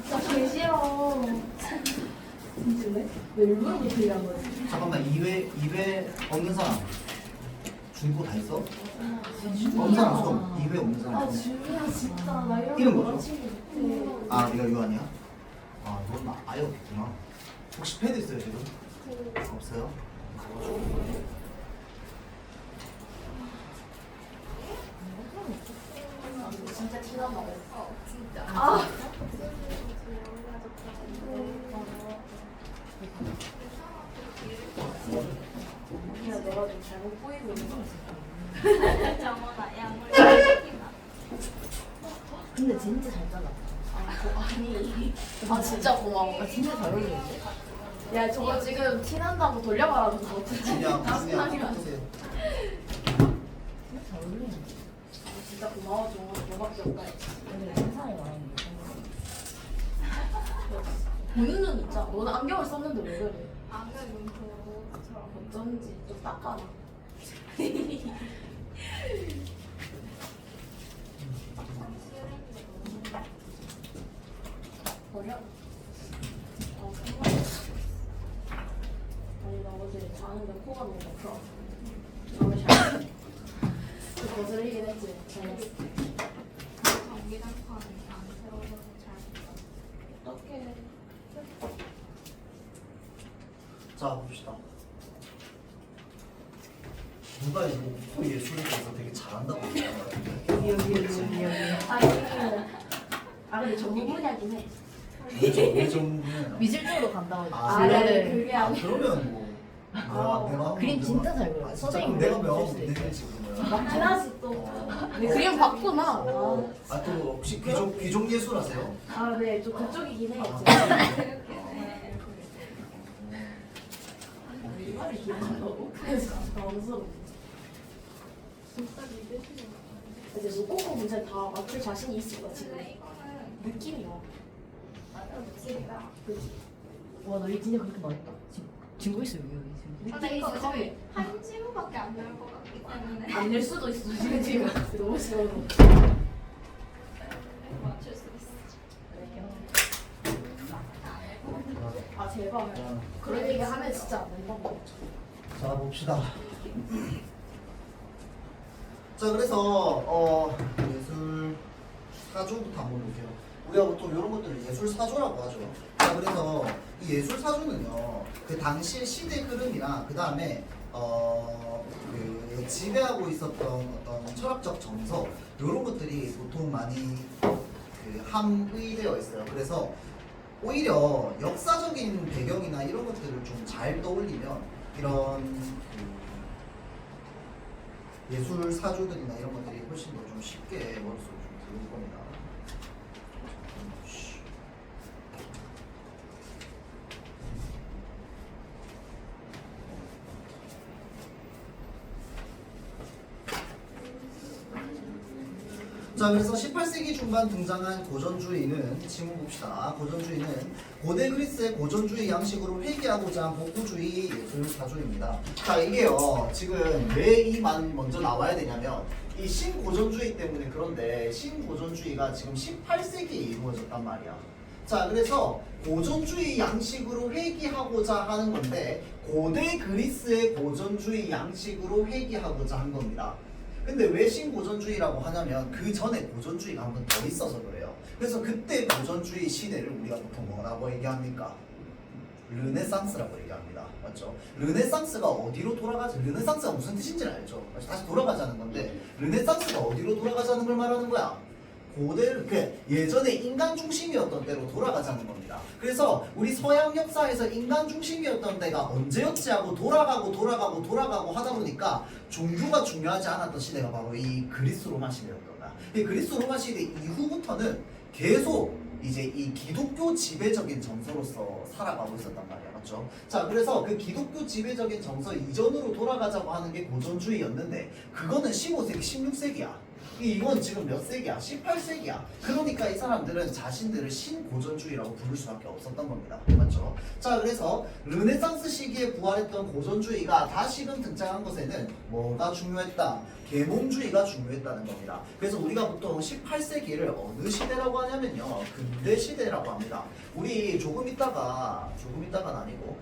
진짜 개 싫어. 진짜네? 왜 일부러 그렇게 한 거지? 잠깐만 2회 없는 사람 중고 다 있어? 없는 사람 손 2회 없는 사람 아 준이야 진짜 나 이런 이름 거 뭐죠? 친구 못해. 아 네가 이거 아니야? 넌 아예 없구나. 혹시 패드 있어요 지금? 없어요? 진짜 티나나. 진짜. 아. 야 너가 좀 잘못 보이고 있는 거 같아. 정원아 양을 시키나. 근데 진짜 잘 잘라. 아니. 아 진짜 고마워. 아, 진짜 잘 어울리는데? 야 저거 지금 티난다고 돌려말하는 거 어떡해? 그냥 나순하기만. 하세요. 진짜 잘 어울리는데? 진짜 고마워 줘. 너밖에 없다. 근데 세상에 말하는 게 보는 눈 있잖아. 너는 안경을 썼는데 왜 그래? 안경 눈코처럼. 어쩐지 좀 닦아놔. 버려? 정말. 아니 나 어제 자는데 코가 너무 아파. 잠을 잘. 좀 거슬리긴 했지. 잘했어. 전기장판이 안 세워서 잘. 어떡해. 자 봅시다. 누가 이거 코 예술에 대해서 되게 잘한다고 얘기하는 여기. 아 근데 전문 분야긴 해. 왜 전문이야? 미술적으로 간다고 아, 아, 그래. 네, 그게 아니. 그러면 뭐 내가 그림 진짜 잘 그려. 진짜 선생님 내가 그릴 명하면 수도 못 있어. 내지 그러면. 맞긴 하지 또. 네, 그림 봤구나. 또 혹시 귀족 예술 하세요? 아 네, 좀 그쪽이긴 해. 말이 길어진다고? 그래서 당황스러워. 진짜 믿으시는 거 이제 로꼬코 문제 다 맞출 자신이 있을 거야 지금. 근데 이거는 느낌이야. 맞아 느낌이다. 그치? 와, 너 이거 진짜 그렇게 말했다. 증거 있어, 여기 지금. 근데 이거 느낌이 거의 한 지문밖에 안 나올 것 같기 때문에 안 낼 수도 있어 지금. 너무 싫어. 맞출 수 있어. 아 제발. 그런 얘기 하면 진짜 안 된다고. 자 봅시다. 자 그래서 예술 사조부터 한번 볼게요. 우리가 보통 이런 것들을 예술 사조라고 하죠. 자 그래서 이 예술 사조는요 그 당시 시대 흐름이나 그 다음에 그 지배하고 있었던 어떤 철학적 정서 이런 것들이 보통 많이 그 함의되어 있어요. 그래서 오히려 역사적인 배경이나 이런 것들을 좀 잘 떠올리면 이런 그 예술 사조들이나 이런 것들이 훨씬 더 좀 쉽게 머릿속에 좀 들어올 겁니다. 자 그래서 18세기 중반 등장한 고전주의는 지금 봅시다. 고전주의는 고대 그리스의 고전주의 양식으로 회귀하고자 한 복구주의 예술 사조입니다. 자 이게요 지금 왜 이 말 먼저 나와야 되냐면 이 신고전주의 때문에 그런데 신고전주의가 지금 18세기에 이루어졌단 말이야. 자 그래서 고전주의 양식으로 회귀하고자 하는 건데 고대 그리스의 고전주의 양식으로 회귀하고자 한 겁니다. 근데 왜 신고전주의라고 하냐면 그 전에 고전주의가 한 번 더 있어서 그래요. 그래서 그때 고전주의 시대를 우리가 보통 뭐라고 얘기합니까? 르네상스라고 얘기합니다. 맞죠? 르네상스가 어디로 돌아가지? 르네상스가 무슨 뜻인지는 알죠? 다시 돌아가자는 건데 르네상스가 어디로 돌아가자는 걸 말하는 거야? 고대 그 예전에 인간 중심이었던 때로 돌아가자는 겁니다. 그래서 우리 서양 역사에서 인간 중심이었던 때가 언제였지 하고 돌아가고 하다 보니까 종교가 중요하지 않았던 시대가 바로 이 그리스 로마 시대였던 거야. 이 그리스 로마 시대 이후부터는 계속 이제 이 기독교 지배적인 정서로서 살아가고 있었단 말이야. 맞죠? 자, 그래서 그 기독교 지배적인 정서 이전으로 돌아가자고 하는 게 고전주의였는데 그거는 15세기, 16세기야. 이건 지금 몇 세기야? 18세기야. 그러니까 이 사람들은 자신들을 신고전주의라고 부를 수밖에 없었던 겁니다. 맞죠? 자, 그래서 르네상스 시기에 부활했던 고전주의가 다시금 등장한 것에는 뭐가 중요했다? 계몽주의가 중요했다는 겁니다. 그래서 우리가 보통 18세기를 어느 시대라고 하냐면요, 근대 시대라고 합니다. 우리 조금 있다가는 아니고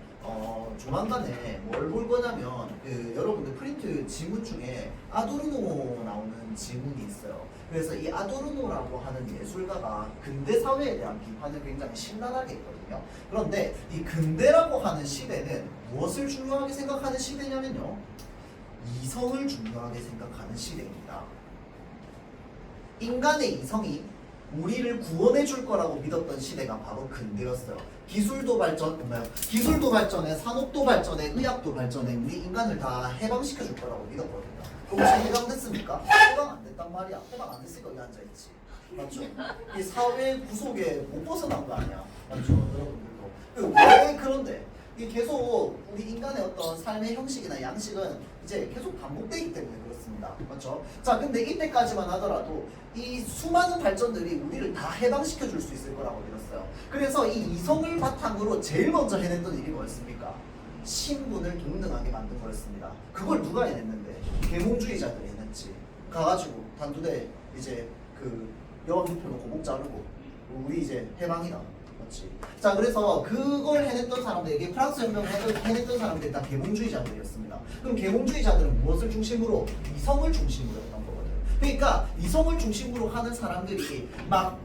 조만간에 뭘 볼 거냐면 여러분들 프린트 지문 중에 아도르노 나오는 지문이 있어요. 그래서 이 아도르노라고 하는 예술가가 근대 사회에 대한 비판을 굉장히 신랄하게 했거든요. 그런데 이 근대라고 하는 시대는 무엇을 중요하게 생각하는 시대냐면요, 이성을 중요하게 생각하는 시대입니다. 인간의 이성이 우리를 구원해 줄 거라고 믿었던 시대가 바로 근대였어요. 기술도 발전해, 산업도 발전해, 의학도 발전해, 우리 인간을 다 해방시켜 줄 거라고 믿었거든요. 그럼 혹시 해방됐습니까? 해방 안 됐단 말이야. 해방 안 됐으니까 여기 앉아있지. 맞죠? 이 사회 구속에 못 벗어난 거 아니야. 맞죠? 여러분들도. 왜 그런데? 이 계속 우리 인간의 어떤 삶의 형식이나 양식은 이제 계속 반복되기 때문에 그렇습니다. 맞죠? 자, 근데 이때까지만 하더라도 이 수많은 발전들이 우리를 다 해방시켜 줄 수 있을 거라고 믿었어요. 그래서 이 이성을 바탕으로 제일 먼저 해냈던 일이 뭐였습니까? 신분을 동등하게 만든 거였습니다. 그걸 누가 해냈는데? 계몽주의자들이 해냈지. 가가지고 단두대 이제 그 여왕 눕혀놓고 목 자르고 우리 이제 해방이다. 맞지? 자, 그래서 그걸 해냈던 사람들에게 프랑스 혁명을 해냈던 사람들이 다 계몽주의자들이었습니다. 그럼 계몽주의자들은 무엇을 중심으로? 이성을 중심으로 했던 거거든. 그러니까 이성을 중심으로 하는 사람들이 막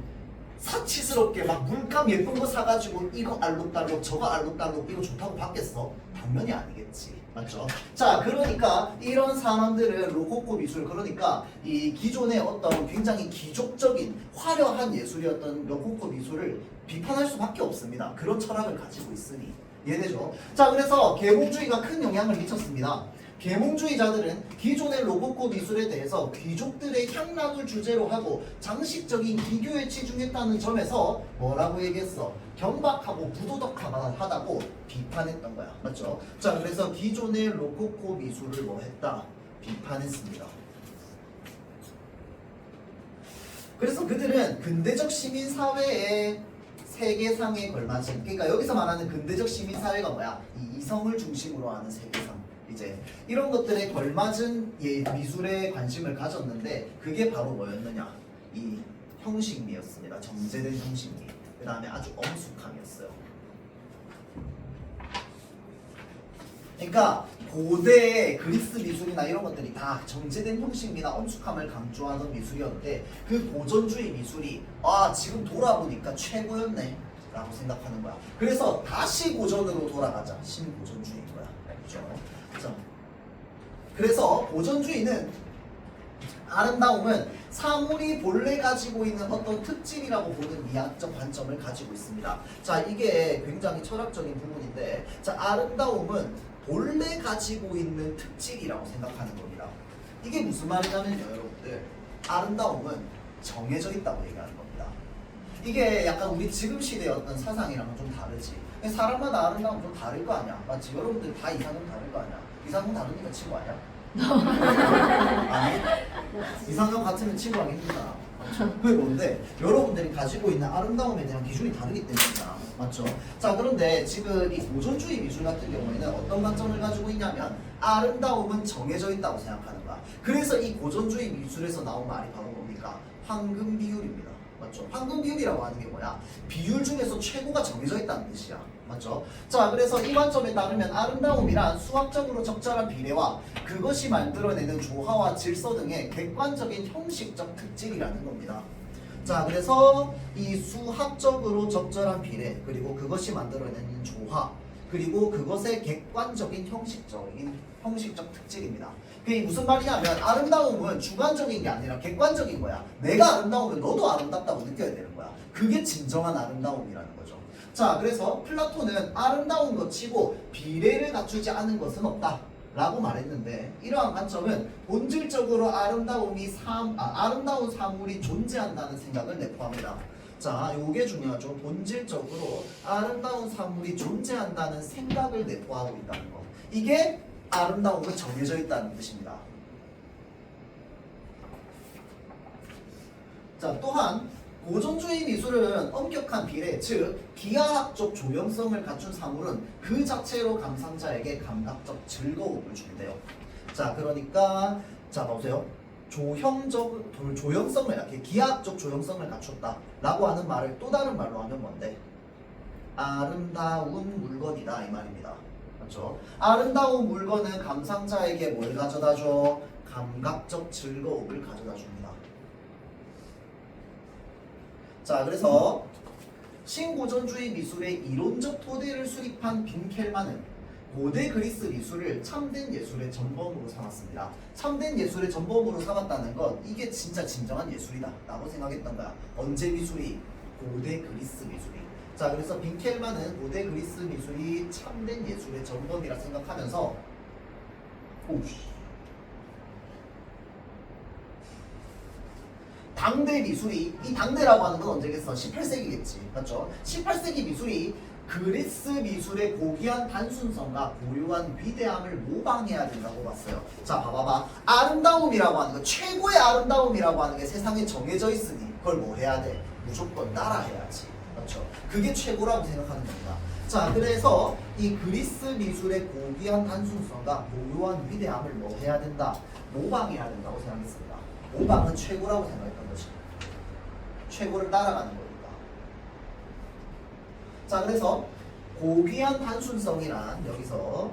사치스럽게 막 물감 예쁜 거 사가지고 이거 알록달록 저거 알록달록 이거 좋다고 받겠어? 당연히 아니겠지. 맞죠? 자, 그러니까 이런 사람들은 로코코 미술, 그러니까 이 기존의 어떤 굉장히 기족적인 화려한 예술이었던 로코코 미술을 비판할 수밖에 없습니다. 그런 철학을 가지고 있으니. 이해되죠? 자, 그래서 계몽주의가 큰 영향을 미쳤습니다. 계몽주의자들은 기존의 로코코 미술에 대해서 귀족들의 향락을 주제로 하고 장식적인 기교에 치중했다는 점에서 뭐라고 얘기했어? 경박하고 부도덕하다고 비판했던 거야. 맞죠? 자, 그래서 기존의 로코코 미술을 뭐 했다? 비판했습니다. 그래서 그들은 근대적 시민사회의 세계상에 걸맞은, 그러니까 여기서 말하는 근대적 시민사회가 뭐야? 이 이성을 중심으로 하는 세계상, 이제 이런 것들에 걸맞은 미술에 관심을 가졌는데 그게 바로 뭐였느냐? 이 형식미였습니다. 정제된 형식미. 그 다음에 아주 엄숙함이었어요. 그러니까 고대 그리스 미술이나 이런 것들이 다 정제된 형식미나 엄숙함을 강조하는 미술이었는데 그 고전주의 미술이 지금 돌아보니까 최고였네 라고 생각하는 거야. 그래서 다시 고전으로 돌아가자. 신고전주의인 거야. 그렇죠? 자, 그래서 고전주의는 아름다움은 사물이 본래 가지고 있는 어떤 특질이라고 보는 미학적 관점을 가지고 있습니다. 자, 이게 굉장히 철학적인 부분인데, 자, 아름다움은 본래 가지고 있는 특질이라고 생각하는 겁니다. 이게 무슨 말이냐면요, 여러분들. 아름다움은 정해져 있다고 얘기하는 겁니다. 이게 약간 우리 지금 시대의 어떤 사상이랑은 좀 다르지. 사람마다 아름다움은 좀 다를 거 아니야. 맞지? 여러분들 다 이상형 다를 거 아니야. 이상형 다르니까 친구 아니야? 아니? 이상형 같으면 친구하기 힘들잖아. 그게 뭔데? 여러분들이 가지고 있는 아름다움에 대한 기준이 다르기 때문이잖아. 맞죠? 자, 그런데 지금 이 고전주의 미술 같은 경우에는 어떤 관점을 가지고 있냐면 아름다움은 정해져 있다고 생각하는 거야. 그래서 이 고전주의 미술에서 나온 말이 바로 뭡니까? 황금 비율입니다. 맞죠? 황금 비율이라고 하는 게 뭐야? 비율 중에서 최고가 정해져 있다는 뜻이야. 맞죠? 자, 그래서 이 관점에 따르면 아름다움이란 수학적으로 적절한 비례와 그것이 만들어내는 조화와 질서 등의 객관적인 형식적 특질이라는 겁니다. 자, 그래서 이 수학적으로 적절한 비례, 그리고 그것이 만들어내는 조화, 그리고 그것의 객관적인 형식적 특질입니다. 그게 무슨 말이냐면 아름다움은 주관적인 게 아니라 객관적인 거야. 내가 아름다우면 너도 아름답다고 느껴야 되는 거야. 그게 진정한 아름다움이라는 거죠. 자, 그래서 플라톤은 아름다운 것 치고 비례를 갖추지 않은 것은 없다 라고 말했는데, 이러한 관점은 본질적으로 아름다운 사물이 존재한다는 생각을 내포합니다. 자, 요게 중요하죠. 본질적으로 아름다운 사물이 존재한다는 생각을 내포하고 있다는 거. 이게 아름다움은 정해져 있다는 뜻입니다. 자, 또한 고전주의 미술은 엄격한 비례, 즉 기하학적 조형성을 갖춘 사물은 그 자체로 감상자에게 감각적 즐거움을 준대요. 자, 그러니까 자 보세요. 조형성을 이렇게 기하학적 조형성을 갖췄다라고 하는 말을 또 다른 말로 하면 뭔데? 아름다운 물건이다 이 말입니다. 맞죠? 아름다운 물건은 감상자에게 뭘 가져다줘? 감각적 즐거움을 가져다 줍니다. 자, 그래서 신고전주의 미술의 이론적 토대를 수립한 빈켈만은 고대 그리스 미술을 참된 예술의 전범으로 삼았습니다. 참된 예술의 전범으로 삼았다는 건 이게 진짜 진정한 예술이다 라고 생각했던 거야. 언제 미술이? 고대 그리스 미술이. 자, 그래서 빈켈만은 고대 그리스 미술이 참된 예술의 전범이라 생각하면서 당대 미술이, 이 당대라고 하는 건 언제겠어? 18세기겠지. 맞죠? 18세기 미술이 그리스 미술의 고귀한 단순성과 고유한 위대함을 모방해야 된다고 봤어요. 자, 봐봐봐. 아름다움이라고 하는 거, 최고의 아름다움이라고 하는 게 세상에 정해져 있으니 그걸 뭐 해야 돼? 무조건 따라해야지. 그렇죠? 그게 최고라고 생각하는 겁니다. 자, 그래서 이 그리스 미술의 고귀한 단순성과 고유한 위대함을 뭐 해야 된다? 모방해야 된다고 생각했습니다. 모방은 최고라고 생각했던 것이. 최고를 따라가는 거니까. 자, 그래서 고귀한 단순성이란 여기서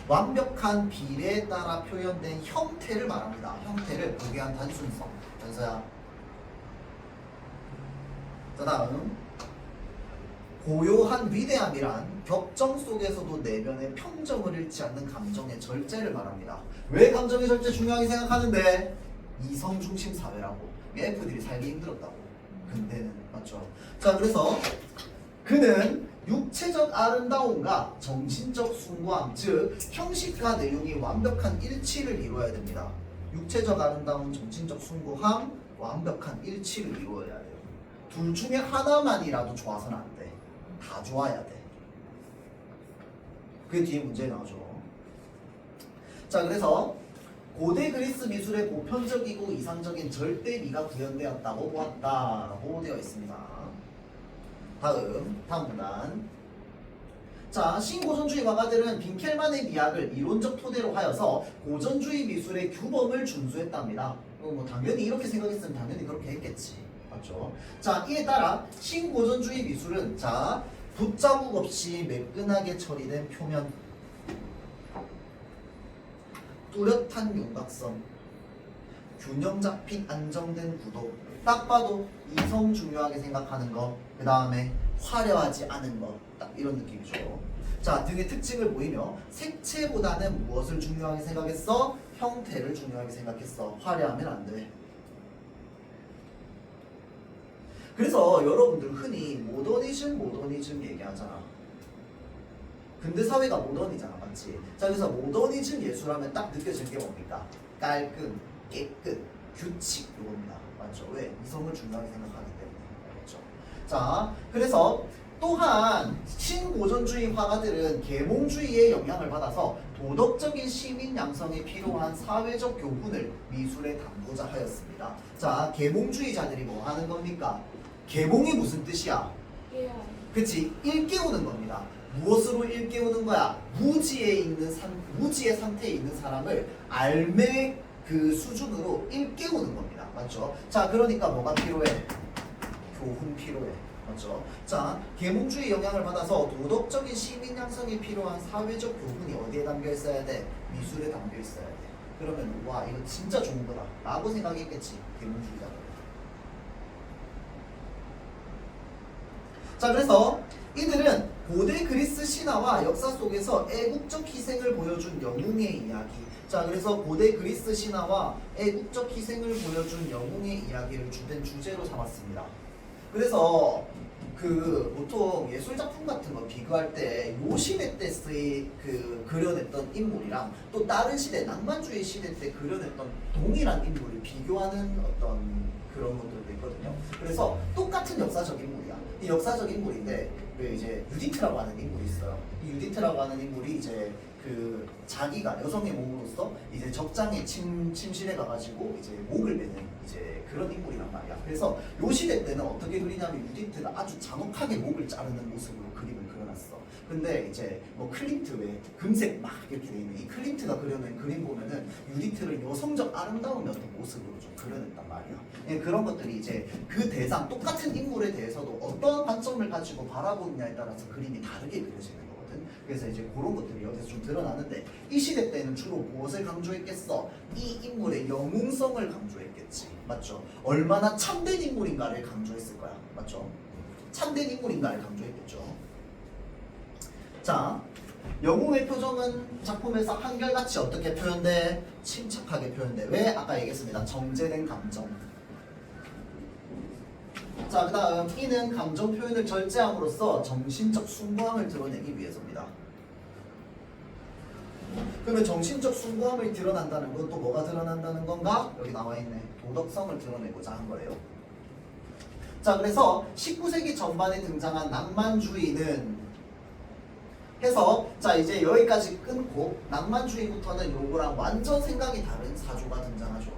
완벽한 비례에 따라 표현된 형태를 말합니다. 형태를 고귀한 단순성. 연서야. 자, 다음 고요한 위대함이란 격정 속에서도 내면의 평정을 잃지 않는 감정의 절제를 말합니다. 왜 감정의 절제 중요하게 생각하는데? 이성 중심 사회라고. F들이 살기 힘들었다고. 근대는. 맞죠? 자, 그래서 그는 육체적 아름다움과 정신적 숭고함, 즉 형식과 내용이 완벽한 일치를 이루어야 됩니다. 육체적 아름다움, 정신적 숭고함, 완벽한 일치를 이루어야 돼요. 둘 중에 하나만이라도 좋아서는 안 돼. 다 좋아야 돼. 그게 뒤에 문제에 나오죠. 자, 그래서 고대 그리스 미술의 보편적이고 이상적인 절대미가 구현되었다고 보았다라고 되어 있습니다. 다음 문단. 자, 신고전주의 화가들은 빈켈만의 미학을 이론적 토대로 하여서 고전주의 미술의 규범을 준수했답니다. 뭐 당연히 이렇게 생각했으면 당연히 그렇게 했겠지. 맞죠? 자, 이에 따라 신고전주의 미술은 자, 붓자국 없이 매끈하게 처리된 표면, 뚜렷한 윤곽선, 균형 잡힌 안정된 구도, 딱 봐도 이성 중요하게 생각하는 거, 그 다음에 화려하지 않은 거, 딱 이런 느낌이죠. 자, 등의 특징을 보이며 색채보다는 무엇을 중요하게 생각했어? 형태를 중요하게 생각했어. 화려하면 안 돼. 그래서 여러분들 흔히 모더니즘 얘기하잖아. 근대 사회가 모던이잖아, 맞지? 자, 그래서 모더니즘 예술하면 딱 느껴지는 게 뭡니까? 깔끔, 깨끗, 규칙 이겁니다. 맞죠? 왜? 이성을 중요하게 생각하기 때문에. 알겠죠? 자, 그래서 또한 신고전주의 화가들은 계몽주의의 영향을 받아서 도덕적인 시민 양성에 필요한 사회적 교훈을 미술에 담고자 하였습니다. 자, 계몽주의자들이 뭐 하는 겁니까? 계몽이 무슨 뜻이야? 그치? 일깨우는 겁니다. 무엇으로 일깨우는 거야? 무지의 상태에 있는 사람을 알매 그 수준으로 일깨우는 겁니다. 맞죠? 자, 그러니까 뭐가 필요해? 교훈 필요해. 맞죠? 자, 계몽주의 영향을 받아서 도덕적인 시민 양성이 필요한 사회적 교훈이 어디에 담겨 있어야 돼? 미술에 담겨 있어야 돼. 그러면 와, 이거 진짜 좋은 거다 라고 생각했겠지, 계몽주의자들. 자, 그래서 이들은 고대 그리스 신화와 역사 속에서 애국적 희생을 보여준 영웅의 이야기. 자, 그래서 고대 그리스 신화와 애국적 희생을 보여준 영웅의 이야기를 주된 주제로 삼았습니다. 그래서 그 보통 예술 작품 같은 거 비교할 때 요 시대 때 그 그려냈던 인물이랑 또 다른 시대 낭만주의 시대 때 그려냈던 동일한 인물을 비교하는 어떤 그런 것들도 있거든요. 그래서 똑같은 역사적 인물이야. 이 역사적 인물인데 왜 이제 유디트라고 하는 인물이 있어요. 이 유디트라고 하는 인물이 이제 그 자기가 여성의 몸으로서 이제 적장에 침실에 가가지고 이제 목을 매는 이제 그런 인물이란 말이야. 그래서 요 시대 때는 어떻게 그리냐면 유디트가 아주 잔혹하게 목을 자르는 모습으로 그림을 그려놨어. 근데 이제 뭐 클림트 왜 금색 막 이렇게 돼 있는 이 클림트가 그려낸 그림 보면은 유디트를 여성적 아름다움의 어떤 모습으로 좀 그려냈단 말이야. 예, 그런 것들이 이제 그 대상 똑같은 인물에 대해서도 어떤 관점을 가지고 바라보느냐에 따라서 그림이 다르게 그려지는 거거든. 그래서 이제 그런 것들이 여기서 좀 드러나는데 이 시대 때는 주로 무엇을 강조했겠어? 이 인물의 영웅성을 강조했겠지. 맞죠? 얼마나 참된 인물인가를 강조했을 거야. 맞죠? 참된 인물인가를 강조했겠죠. 자, 영웅의 표정은 작품에서 한결같이 어떻게 표현돼? 침착하게 표현돼. 왜? 아까 얘기했습니다. 정제된 감정. 자, 그 다음 이는 감정 표현을 절제함으로써 정신적 숭고함을 드러내기 위해서입니다. 그러면 정신적 숭고함이 드러난다는 건 또 뭐가 드러난다는 건가? 여기 나와 있네. 도덕성을 드러내고자 한 거예요. 자, 그래서 19세기 전반에 등장한 낭만주의는 해서 자 이제 여기까지 끊고 낭만주의부터는 요거랑 완전 생각이 다른 사조가 등장하죠.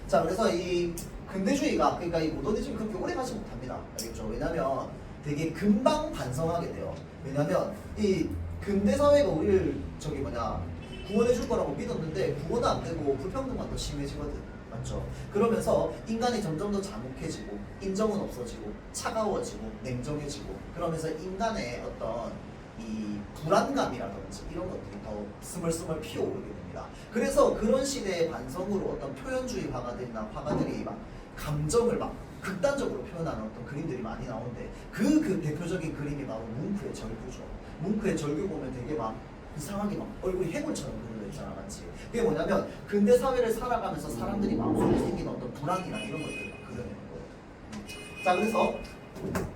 자, 그래서 이 근대주의가 그러니까 이 모더니즘이 그렇게 오래 가지 못합니다. 알겠죠? 왜냐면 되게 금방 반성하게 돼요. 왜냐면 이 근대 사회가 우리를 구원해 줄 거라고 믿었는데 구원은 안 되고 불평등만 더 심해지거든. 맞죠? 그러면서 인간이 점점 더 잔혹해지고 인정은 없어지고 차가워지고 냉정해지고 그러면서 인간의 어떤 이 불안감이라든지 이런 것들이 더 스멀스멀 피어오르게 됩니다. 그래서 그런 시대의 반성으로 어떤 표현주의 화가들이나 화가들이 막 감정을 막 극단적으로 표현하는 어떤 그림들이 많이 나오는데 그 대표적인 그림이 바로 뭉크의 절규죠. 뭉크의 절규 보면 되게 막 이상하게 막 얼굴이 해골처럼 그려져 있잖아, 맞지? 그게 뭐냐면 근대 사회를 살아가면서 사람들이 마음속에 생기는 어떤 불안이나 이런 것들을 막 그려내는 거예요. 자, 그래서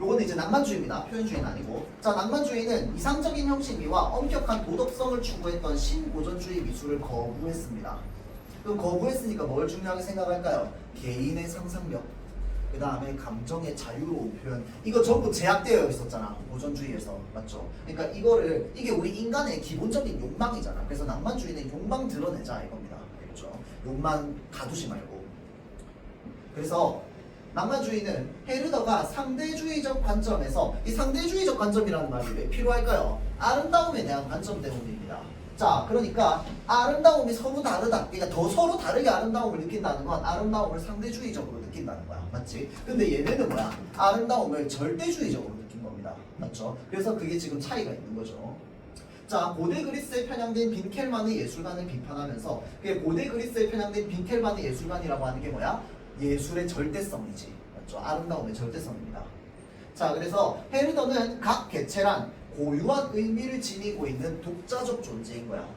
요거는 이제 낭만주의입니다. 표현주의는 아니고. 자, 낭만주의는 이상적인 형식미와 엄격한 도덕성을 추구했던 신고전주의 미술을 거부했습니다. 그럼 거부했으니까 뭘 중요하게 생각할까요? 개인의 상상력, 그 다음에 감정의 자유로운 표현, 이거 전부 제약되어 있었잖아, 고전주의에서. 맞죠? 그러니까 이게 우리 인간의 기본적인 욕망이잖아. 그래서 낭만주의는 욕망 드러내자 이겁니다. 알겠죠? 욕망 가두지 말고. 그래서 낭만주의는 헤르더가 상대주의적 관점에서, 이 상대주의적 관점이라는 말이 왜 필요할까요? 아름다움에 대한 관점 때문입니다. 자, 그러니까 아름다움이 서로 다르다. 그러니까 더 서로 다르게 아름다움을 느낀다는 건 아름다움을 상대주의적으로 느낀다는 거야. 맞지? 근데 얘네는 뭐야? 아름다움을 절대주의적으로 느낀 겁니다. 맞죠? 그래서 그게 지금 차이가 있는 거죠. 자, 고대 그리스에 편향된 빈켈만의 예술관을 비판하면서, 그게 고대 그리스에 편향된 빈켈만의 예술관이라고 하는 게 뭐야? 예술의 절대성이지. 맞죠? 아름다움의 절대성입니다. 자, 그래서 헤르더는 각 개체란 고유한 의미를 지니고 있는 독자적 존재인 거야.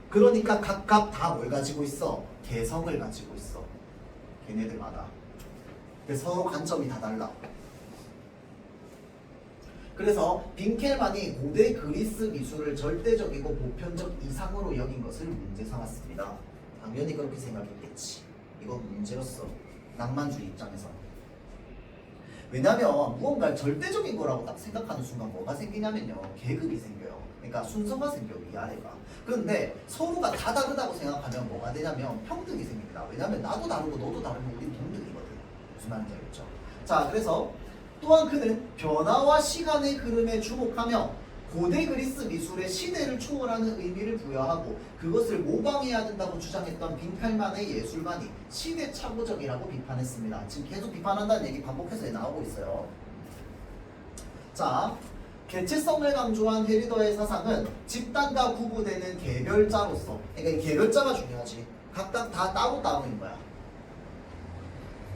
그러니까 각각 다 뭘 가지고 있어? 개성을 가지고 있어. 걔네들마다. 그래서 서로 관점이 다 달라. 그래서 빈켈만이 고대 그리스 미술을 절대적이고 보편적 이상으로 여긴 것을 문제 삼았습니다. 당연히 그렇게 생각했겠지. 이건 문제였어. 낭만주의 입장에서. 왜냐면 무언가 절대적인 거라고 딱 생각하는 순간 뭐가 생기냐면요, 계급이 생겨요. 그러니까 순서가 생겨, 위아래가. 그런데 서로가 다 다르다고 생각하면 뭐가 되냐면 평등이 생깁니다. 왜냐면 나도 다르고 너도 다르면 우린 동등이거든. 무슨 말인지 알겠죠? 자, 그래서 또한 그는 변화와 시간의 흐름에 주목하며 고대 그리스 미술의 시대를 초월하는 의미를 부여하고 그것을 모방해야 된다고 주장했던 빈켈만의 예술관이 시대착오적이라고 비판했습니다. 지금 계속 비판한다는 얘기 반복해서 나오고 있어요. 자, 개체성을 강조한 헤르더의 사상은 집단과 구분되는 개별자로서, 그러니까 이 개별자가 중요하지. 각각 다 따로따로인 거야.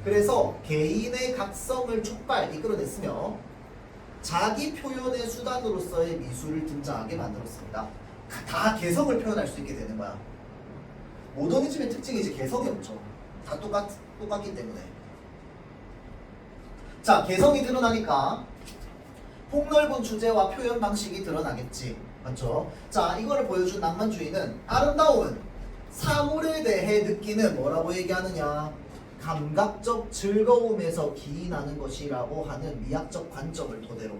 그래서 개인의 각성을 이끌어냈으며 자기 표현의 수단으로서의 미술을 등장하게 만들었습니다. 다 개성을 표현할 수 있게 되는 거야. 모더니즘의 특징이 이제 개성이 없죠. 다 똑같기 때문에. 자, 개성이 드러나니까 폭넓은 주제와 표현 방식이 드러나겠지. 맞죠? 자, 이거를 보여준 낭만주의는 아름다움은 사물에 대해 느끼는 뭐라고 얘기하느냐? 감각적 즐거움에서 기인하는 것이라고 하는 미학적 관점을 토대로.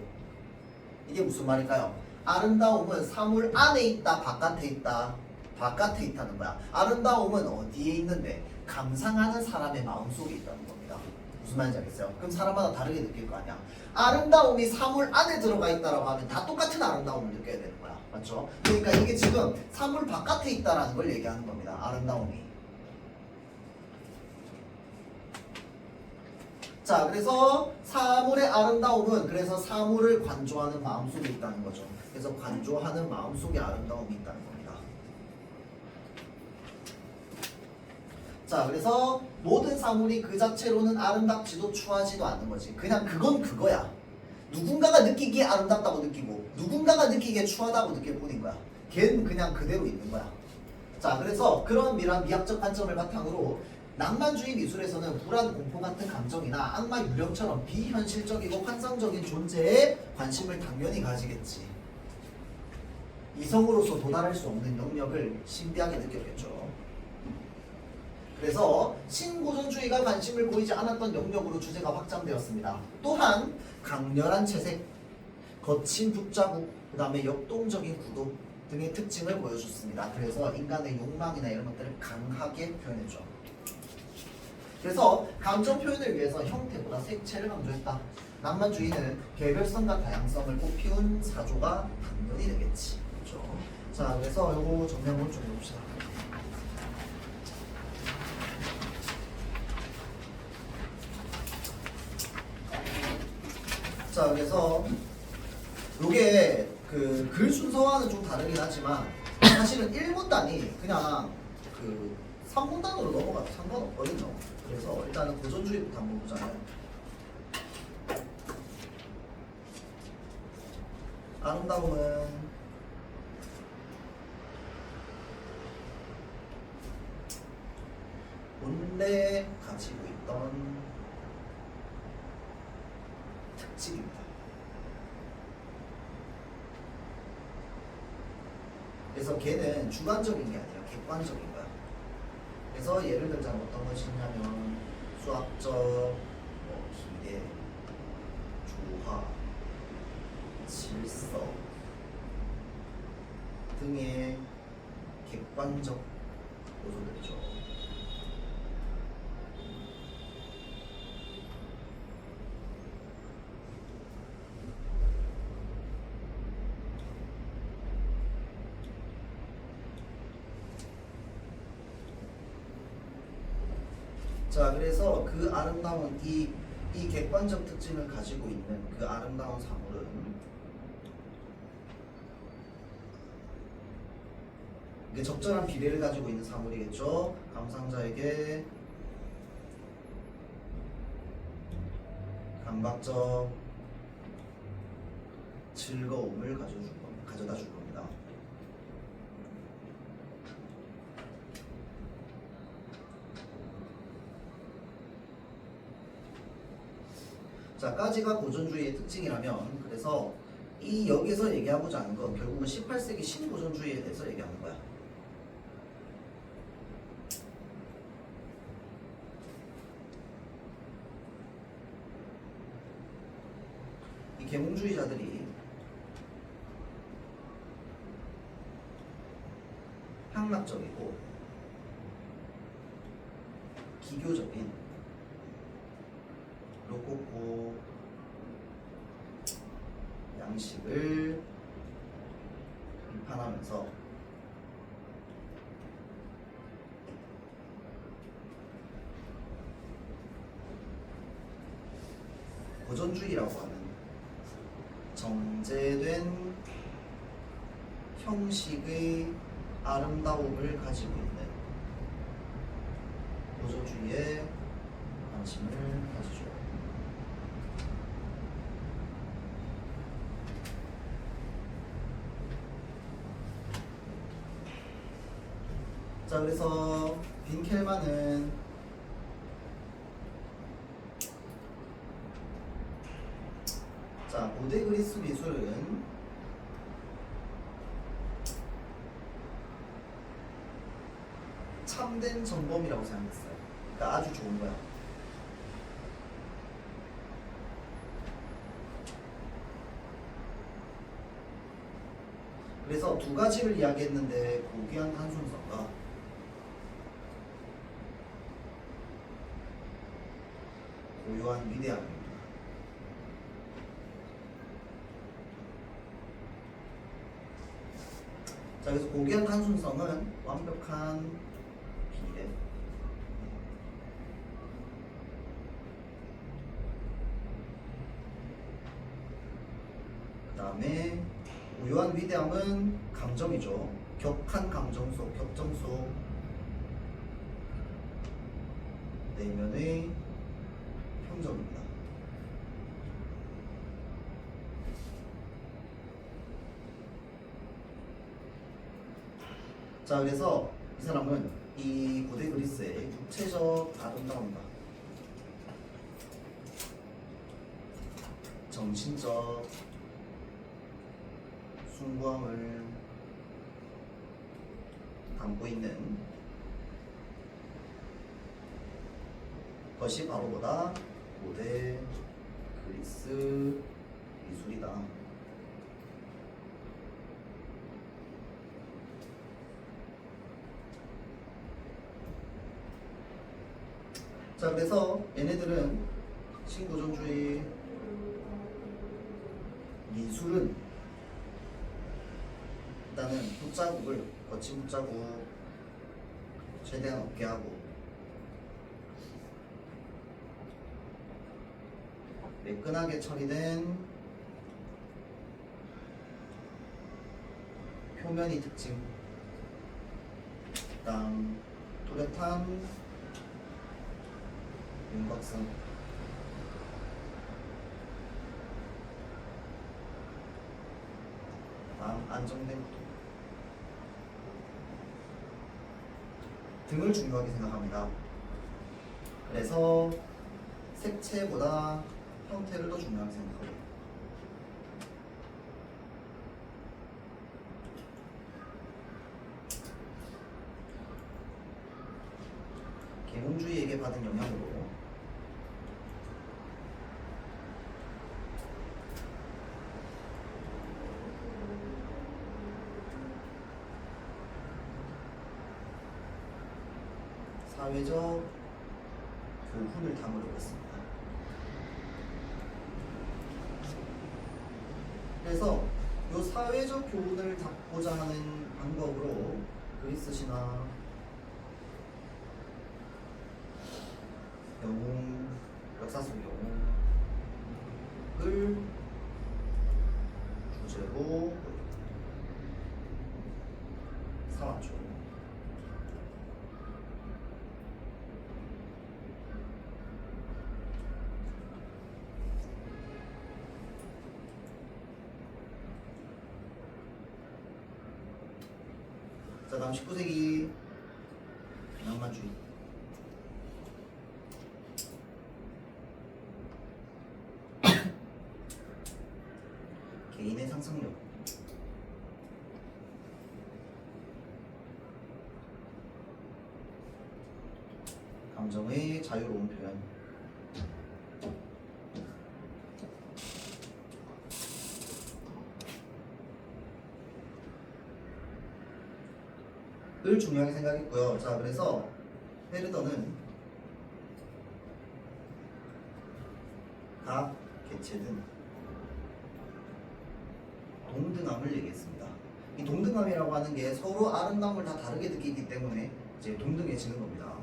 이게 무슨 말일까요? 아름다움은 사물 안에 있다, 바깥에 있다? 바깥에 있다는 거야. 아름다움은 어디에 있는데? 감상하는 사람의 마음속에 있다는 겁니다. 무슨 말인지 알겠어요? 그럼 사람마다 다르게 느낄 거 아니야. 아름다움이 사물 안에 들어가 있다라고 하면 다 똑같은 아름다움을 느껴야 되는 거야. 맞죠? 그러니까 이게 지금 사물 바깥에 있다라는 걸 얘기하는 겁니다. 아름다움이. 자, 그래서 사물의 아름다움은 그래서 사물을 관조하는 마음속에 있다는 거죠. 그래서 관조하는 마음속에 아름다움이 있다는 겁니다. 자, 그래서 모든 사물이 그 자체로는 아름답지도 추하지도 않는 거지. 그냥 그건 그거야. 누군가가 느끼기에 아름답다고 느끼고 누군가가 느끼기에 추하다고 느낄 뿐인 거야. 걔는 그냥 그대로 있는 거야. 자, 그래서 그런 미학적 관점을 바탕으로 낭만주의 미술에서는 불안, 공포 같은 감정이나 악마 유령처럼 비현실적이고 환상적인 존재에 관심을 당연히 가지겠지. 이성으로서 도달할 수 없는 영역을 신비하게 느꼈겠죠. 그래서 신고전주의가 관심을 보이지 않았던 영역으로 주제가 확장되었습니다. 또한 강렬한 채색, 거친 붓자국, 그 다음에 역동적인 구도 등의 특징을 보여줬습니다. 그래서 인간의 욕망이나 이런 것들을 강하게 표현했죠. 그래서 감정 표현을 위해서 형태보다 색채를 강조했다. 낭만주의는 개별성과 다양성을 꽃피운 사조가 당연히 되겠지. 그렇죠? 자, 그래서 요거 정리한번 좀 해봅시다. 자, 그래서 요게 그 글 순서와는 좀 다르긴 하지만 사실은 1문단이 그냥 그 3문단으로 넘어가도 상관없거든요. 그래서 일단은 고전주의부터 한번 보자면 아름다움은 본래 가지고 있던 특징입니다. 그래서 걔는 주관적인 게 아니라 객관적인 거야. 그래서 예를 들자면 어떤 것이 있냐면 수학적, 기대, 조화, 질서 등의 객관적 요소들이죠. 자, 그래서 그 아름다운 이 객관적 특징을 가지고 있는 그 아름다운 사물은 이게 적절한 비례를 가지고 있는 사물이겠죠. 감상자에게 감각적 즐거움을 가져다 줄 겁니다. 자, 까지가 고전주의의 특징이라면 그래서 이 여기서 얘기하고자 하는 건 결국은 18세기 신고전주의에 대해서 얘기하는 거야. 이 계몽주의자들이 향락적이고 기교적인 로코코 양식을 비판하면서 고전주의라고 하는 정제된 형식의 아름다움을 가지고 있는 고전주의에 관심을 가지죠. 자, 그래서 빈켈만은 자, 고대 그리스 미술은 참된 전범이라고 생각했어요. 그러니까 아주 좋은 거야. 그래서 두 가지를 이야기했는데 고귀한 한순서가 고유한 위대함입니다. 자, 그래서 고귀한 한순성은 완벽한 비례, 그 다음에 고유한 위대함은 감정이죠. 격한 감정 속, 격정 속 내면의 평정입니다. 자, 그래서 이 사람은 이 고대 그리스의 육체적 아름다움과 정신적 숭고함을 담고 있는 것이 바로 뭐다? 고대 그리스 미술이다. 자, 그래서 얘네들은 신고전주의 미술은 일단은 붓자국을 거친 붓자국 최대한 없게 하고 매끈하게 처리된 표면이 특징, 그다음 뚜렷한 윤곽선, 다음 안정된 구도 등을 중요하게 생각합니다. 그래서 색채보다 형태를 더 중요하게 생각하고 계몽주의에게 받은 영향으로 사회적 교훈을 담으려고 했습니다. 그래서 이 사회적 교훈을 담고자 하는 방법으로 그리스 신화, 영웅, 역사 속 영웅을 주제로 삼았죠. 자, 다음 19세기 낭만주의. 개인의 상상력, 감정의 자유로운 표현, 을 중요하게 생각했고요. 자, 그래서 헤르더는 각 개체든 동등함을 얘기했습니다. 이 동등함이라고 하는 게 서로 아름다움을 다 다르게 느끼기 때문에 이제 동등해지는 겁니다.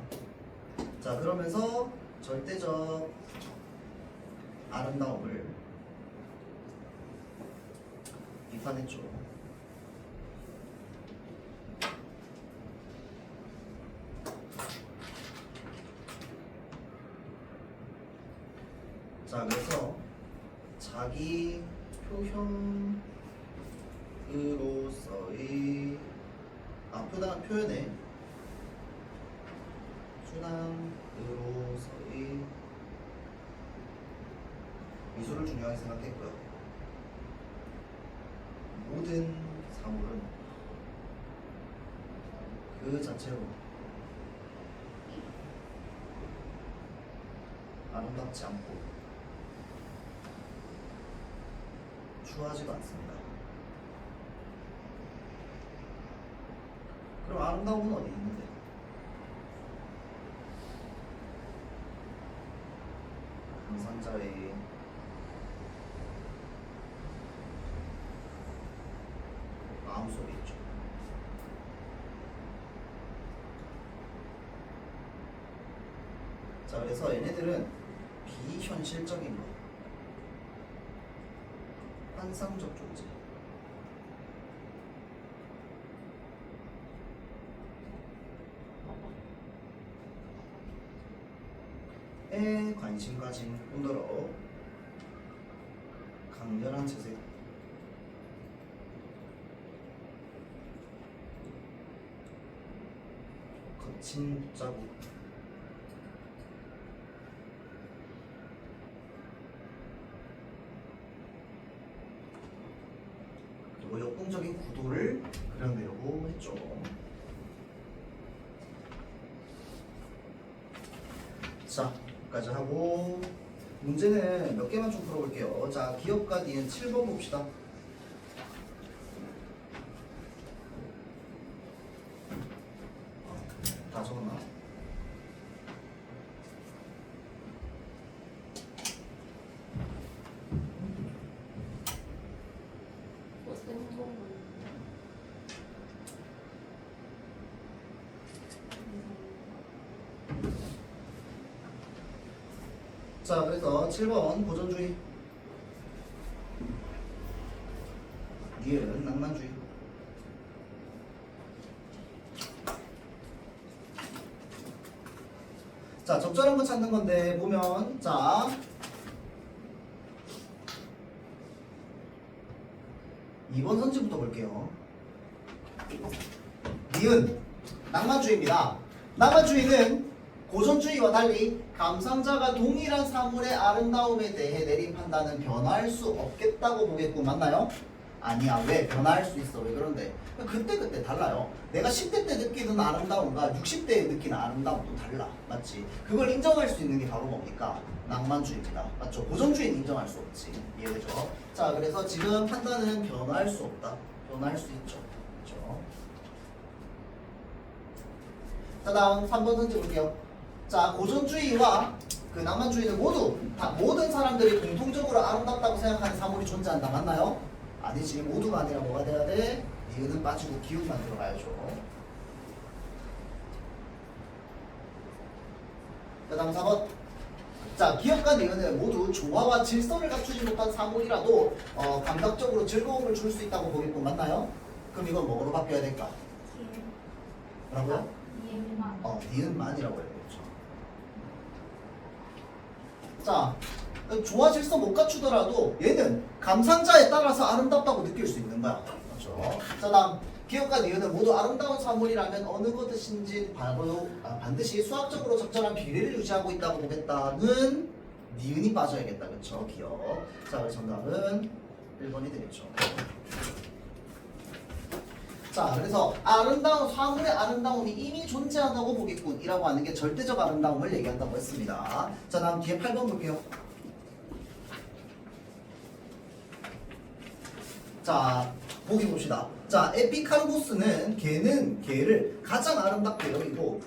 자, 그러면서 절대적 아름다움을 비판했죠. 자, 그래서 자기 표현으로서의 표현의 순환으로서의 미술을 중요하게 생각했고요. 모든 사물은 그 자체로 아름답지 않고 추하지도 않습니다. 그럼 아름다움은 어디 있는데? 감상자의 마음속에 있죠. 자, 그래서 얘네들은 비현실적인 거, 환상적 존재. 에 관심 가진 뿐더러 강렬한 채색, 거친 자국, 그리고 역동적인 구도를 그려내려고 했죠. 자, 여기까지 하고 문제는 몇 개만 좀 풀어볼게요. 자, 기업과 니은 7번 봅시다. 다 적었나? 자, 그래서 7번 고전주의, 니은 낭만주의. 자, 적절한 거 찾는 건데 보면, 자, 이번 선지부터 볼게요. 니은 낭만주의입니다. 낭만주의는 고전주의와 달리 감상자가 동일한 사물의 아름다움에 대해 내린 판단은 변화할 수 없겠다고 보겠고, 맞나요? 아니야. 왜? 변화할 수 있어. 왜 그런데? 그때 달라요. 내가 10대 때 느끼는 아름다움과 60대에 느끼는 아름다움도 달라. 맞지? 그걸 인정할 수 있는 게 바로 뭡니까? 낭만주의입니다. 맞죠? 고전주의는 인정할 수 없지. 이해되죠? 자, 그래서 지금 판단은 변화할 수 없다. 변화할 수 있죠. 그렇죠? 자, 다음 3번 선지 볼게요. 자, 고전주의와 그 낭만주의는 모두 다 모든 사람들이 공통적으로 아름답다고 생각하는 사물이 존재한다. 맞나요? 아니지. 모두가 아니라 뭐가 돼야 돼? 니은은 빠지고 기운만 들어가야죠. 그 다음 4번. 자, 기업과 니은은 모두 조화와 질서를 갖추지 못한 사물이라도 감각적으로 즐거움을 줄 수 있다고 보겠고, 맞나요? 그럼 이건 뭐로 바뀌어야 될까? 뭐라고요? 니은만이라고 해야 되겠죠. 자, 조화 질서 못 갖추더라도 얘는 감상자에 따라서 아름답다고 느낄 수 있는 거야. 그렇죠? 자, 다음 기업과 니은은 모두 아름다운 사물이라면 어느 것인지 반드시 수학적으로 적절한 비례를 유지하고 있다고 보겠다는 니은이 빠져야겠다. 그렇죠? 기업. 자, 그래서 정답은 1번이 되겠죠. 자, 그래서 아름다운 사물의 아름다움이 이미 존재한다고 보겠군이라고 하는 게 절대적 아름다움을 얘기한다고 했습니다. 자, 다음 뒤에 8번 볼게요. 자, 보기 봅시다. 자, 에피칼고스는 개를 가장 아름답게 여기고,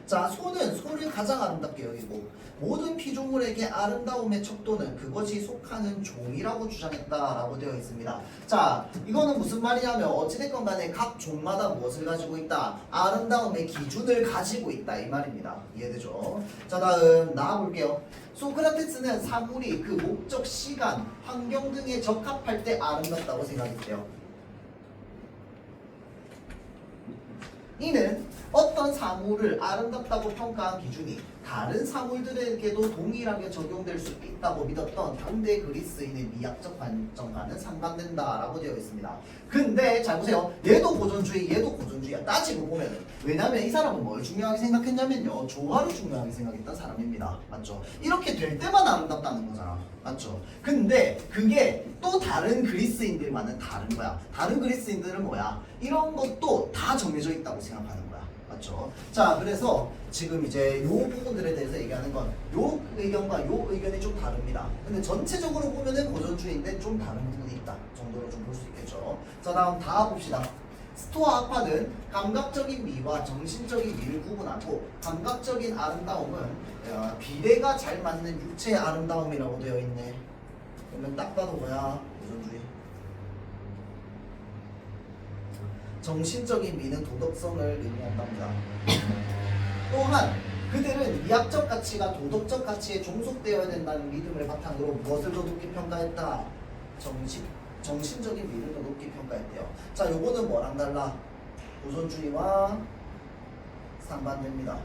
자, 소를 가장 아름답게 여기고, 모든 피조물에게 아름다움의 척도는 그것이 속하는 종이라고 주장했다라고 되어 있습니다. 자, 이거는 무슨 말이냐면 어찌됐건 간에 각 종마다 무엇을 가지고 있다? 아름다움의 기준을 가지고 있다 이 말입니다. 이해되죠? 자, 다음 나와볼게요. 소크라테스는 사물이 그 목적, 시간, 환경 등에 적합할 때 아름답다고 생각했대요. 이는 어떤 사물을 아름답다고 평가한 기준이 다른 사물들에게도 동일하게 적용될 수 있다고 믿었던 현대 그리스인의 미학적 관점과는 상반된다라고 되어 있습니다. 근데 잘 보세요. 얘도 고전주의야. 따지고 보면은. 왜냐면 이 사람은 뭘 중요하게 생각했냐면요. 조화를 중요하게 생각했던 사람입니다. 맞죠? 이렇게 될 때만 아름답다는 거잖아. 맞죠? 근데 그게 또 다른 그리스인들과는 다른 거야. 다른 그리스인들은 뭐야? 이런 것도 다 정해져 있다고 생각하는 거야. 맞죠? 자, 그래서 지금 이제 요 부분들에 대해서 얘기하는 건 요 의견과 요 의견이 좀 다릅니다. 근데 전체적으로 보면은 고전주의인데 좀 다른 부분이 있다 정도로 좀 볼 수 있겠죠. 자, 다음 다 봅시다. 스토아 학파는 감각적인 미와 정신적인 미를 구분하고 감각적인 아름다움은 비례가 잘 맞는 육체의 아름다움이라고 되어 있네. 그러면 딱 봐도 뭐야? 고전주의. 정신적인 미는 도덕성을 의미한답니다. 또한 그들은 미학적 가치가 도덕적 가치에 종속되어야 된다는 믿음을 바탕으로 무엇을 더 높게 평가했다? 정신적인 미를 더 높게 평가했대요. 자, 요거는 뭐랑 달라? 고전주의와 상반됩니다.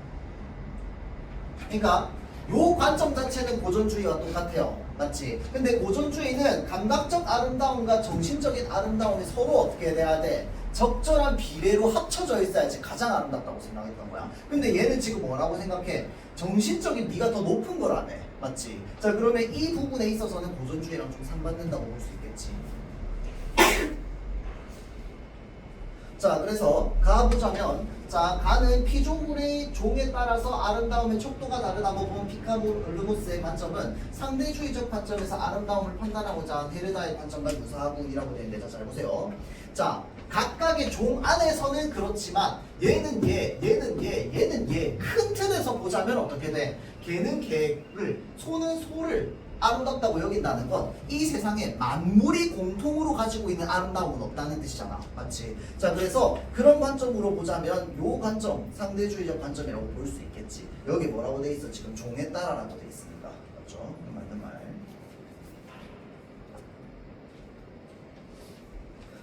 그러니까 요 관점 자체는 고전주의와 똑같아요. 맞지? 근데 고전주의는 감각적 아름다움과 정신적인 아름다움이 서로 어떻게 돼야 돼? 적절한 비례로 합쳐져 있어야지 가장 아름답다고 생각했던 거야. 근데 얘는 지금 뭐라고 생각해? 정신적인 미가 더 높은 거라며. 맞지? 자, 그러면 이 부분에 있어서는 고전주의랑 좀 상반된다고 볼 수 있겠지. 자, 그래서 가보자면, 자, 가는 피조물의 종에 따라서 아름다움의 척도가 다르다고 본 피카르무스의 관점은 상대주의적 관점에서 아름다움을 판단하고자 한 데르다의 관점과 유사하군이라고 되어 있는데, 자, 잘 보세요. 자, 각각의 종 안에서는 그렇지만 얘는 얘, 얘는 얘, 얘는 얘. 큰 틀에서 보자면 어떻게 돼? 걔는 걔를, 소는 소를 아름답다고 여긴다는 건 이 세상에 만물이 공통으로 가지고 있는 아름다움은 없다는 뜻이잖아. 맞지? 자, 그래서 그런 관점으로 보자면 요 관점, 상대주의적 관점이라고 볼 수 있겠지. 여기 뭐라고 돼 있어? 지금 종에 따라라고 돼 있으니까. 맞죠? 맞는 말.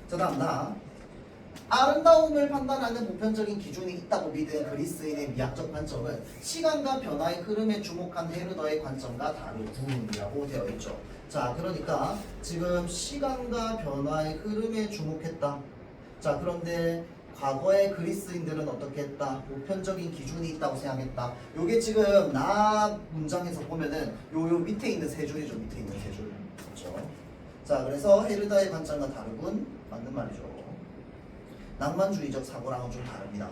자, 다음 나. 아름다움을 판단하는 보편적인 기준이 있다고 믿은 그리스인의 미학적 관점은 시간과 변화의 흐름에 주목한 헤르더의 관점과 다르군이라고 되어 있죠. 자, 그러니까 지금 시간과 변화의 흐름에 주목했다. 자, 그런데 과거의 그리스인들은 어떻게 했다? 보편적인 기준이 있다고 생각했다. 요게 지금 나 문장에서 보면은 요 밑에 있는 세 줄이죠. 밑에 있는 세 줄. 그렇죠? 자, 그래서 헤르더의 관점과 다르군. 맞는 말이죠. 낭만주의적 사고랑은 좀 다릅니다.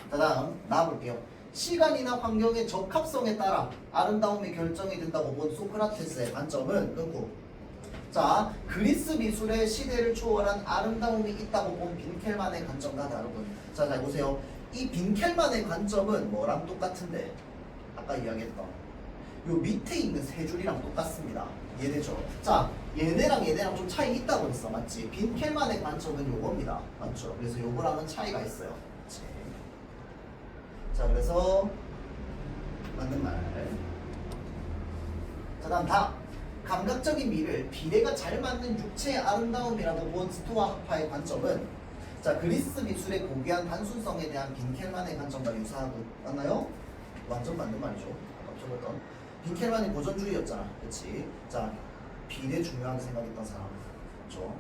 자, 다음 나와볼게요. 시간이나 환경의 적합성에 따라 아름다움이 결정이 된다고 본 소크라테스의 관점은 끊고, 자, 그리스 미술의 시대를 초월한 아름다움이 있다고 본 빈켈만의 관점과 다르군. 자, 잘 보세요. 이 빈켈만의 관점은 뭐랑 똑같은데? 아까 이야기했던 요 밑에 있는 세 줄이랑 똑같습니다. 이해되죠? 자, 얘네랑 좀 차이 있다고 했어. 맞지? 빈켈만의 관점은 요겁니다. 맞죠? 그래서 요거랑은 차이가 있어요. 맞지? 자, 그래서 맞는 말. 자, 다음 다. 감각적인 미를 비례가 잘 맞는 육체의 아름다움이라고 본 스토아 학파의 관점은, 자, 그리스 미술의 고귀한 단순성에 대한 빈켈만의 관점과 유사하고, 맞나요? 완전 맞는 말이죠. 아까 적었던 빈켈만이 고전주의였잖아. 그치? 자, 비례 중요하게 생각했던 사람. 그렇죠?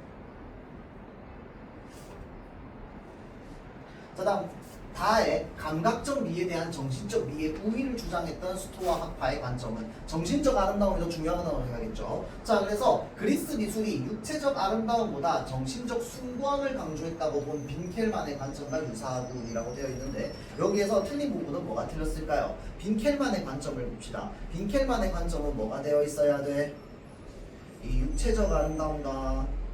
자, 다음 다의 감각적 미에 대한 정신적 미의 우위를 주장했던 스토아 학파의 관점은 정신적 아름다움이 더 중요하다고 생각했죠. 자, 그래서 그리스 미술이 육체적 아름다움보다 정신적 숭고함을 강조했다고 본 빈켈만의 관점과 유사하군이라고 되어 있는데, 여기에서 틀린 부분은 뭐가 틀렸을까요? 빈켈만의 관점을 봅시다. 빈켈만의 관점은 뭐가 되어 있어야 돼? 이 육체적 아름다움과